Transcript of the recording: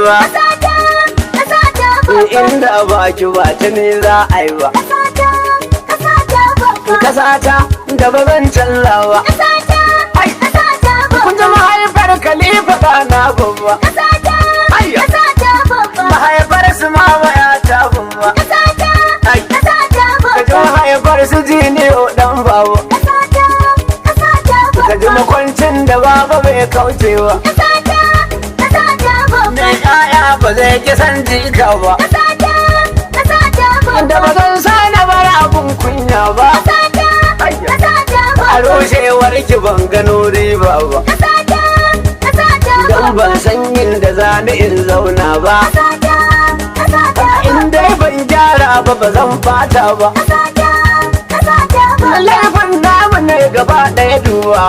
ba. Inda baki ba ta ne za a yi ba. Kasata da ba zan callawa. Kun ji mahaifar Khalifa ɗana babba. Mahaifar su mama ya ta babba. Ka ji mahaifar su Jiniyo ɗan baba. Ka ji makwancin da baba bai kaucewa. Da yaya ba zai ki san jika ba. Da ba zan sa na bar abun kunya ba. A rushewar ki ban gano riba ba. Don ban san inda zani in zauna ba. In dai ban gyara ba ba zan fata ba. Laifin namu ne gaba ɗaya duwa.